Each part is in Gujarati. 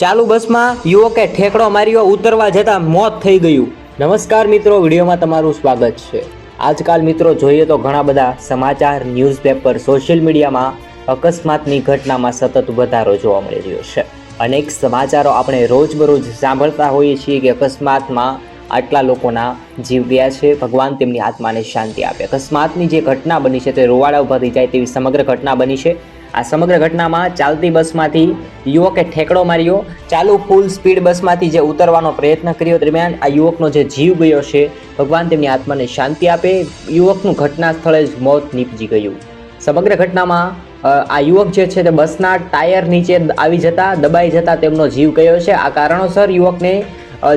ચાલુ બસમાં યુવકે ઠેકડો માર્યો, ઉતરવા જતાં મોત થઈ ગયું। નમસ્કાર મિત્રો, વિડીયોમાં તમારું સ્વાગત છે। આજકાલ મિત્રો જોઈએ તો ઘણા બધા સમાચાર, ન્યૂઝપેપર, સોશિયલ મીડિયામાં અકસ્માતની ઘટનામાં સતત વધારો જોવા મળી રહ્યો છે। અનેક સમાચારો આપણે રોજબરોજ સાંભળતા હોઈએ છીએ કે અકસ્માતમાં આટલા લોકોના જીવ ગયા છે, ભગવાન તેમની આત્માને શાંતિ આપે। અકસ્માતની જે ઘટના બની છે તે રોવાડા ઊભા થઈ જાય તેવી સમગ્ર ઘટના બની છે। આ સમગ્ર ઘટનામાં ચાલતી બસમાંથી યુવકે ઠેકડો માર્યો, ચાલુ ફૂલ સ્પીડ બસમાંથી જે ઉતરવાનો પ્રયત્ન કર્યો દરમિયાન આ યુવકનો જે જીવ ગયો છે, ભગવાન તેમની આત્માને શાંતિ આપે। યુવકનું ઘટના સ્થળે જ મોત નીપજી ગયું। સમગ્ર ઘટનામાં આ યુવક જે છે તે બસના ટાયર નીચે આવી જતા, દબાઈ જતા તેમનો જીવ ગયો છે। આ કારણોસર યુવકને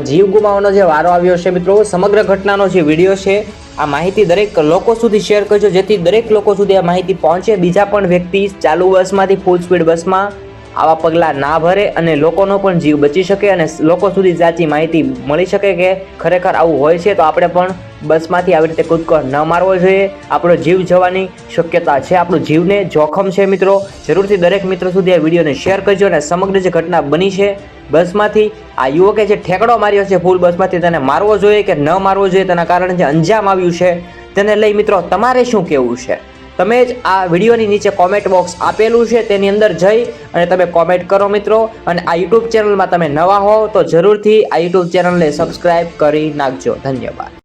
જીવ ગુમાવવાનો જે વારો આવ્યો છે। મિત્રો, સમગ્ર ઘટનાનો જે વિડીયો છે આ માહિતી દરેક લોકો સુધી શેર કરજો, જેથી દરેક લોકો સુધી આ માહિતી પહોંચે। બીજા પણ વ્યક્તિ ચાલુ બસમાંથી ફૂલ સ્પીડ બસમાં આવા પગલાં ના ભરે અને લોકોનો પણ જીવ બચી શકે અને લોકો સુધી સાચી માહિતી મળી શકે કે ખરેખર આવું હોય છે તો આપણે પણ બસમાંથી આવી રીતે કૂદકો ન મારવો જોઈએ। આપણો જીવ જવાની શક્યતા છે, આપણું જીવને જોખમ છે। મિત્રો, જરૂરથી દરેક મિત્રો સુધી આ વિડીયોને શેર કરજો અને સમગ્ર જે ઘટના બની છે બસમાંથી આ યુવકે જે ઠેકડો માર્યો છે ફૂલ બસમાંથી, તેને મારવો જોઈએ કે ન મારવો જોઈએ, તેના કારણે જે અંજામ આવ્યું છે તેને લઈ મિત્રો તમારે શું કહેવું છે? તમે જ આ વિડીયોની નીચે કોમેન્ટ બોક્સ આપેલું છે તેની અંદર જઈ અને તમે કોમેન્ટ કરો મિત્રો। અને આ યુટ્યુબ ચેનલમાં તમે નવા હો તો જરૂરથી આ યુટ્યુબ ચેનલને સબસ્ક્રાઈબ કરી નાખજો। ધન્યવાદ।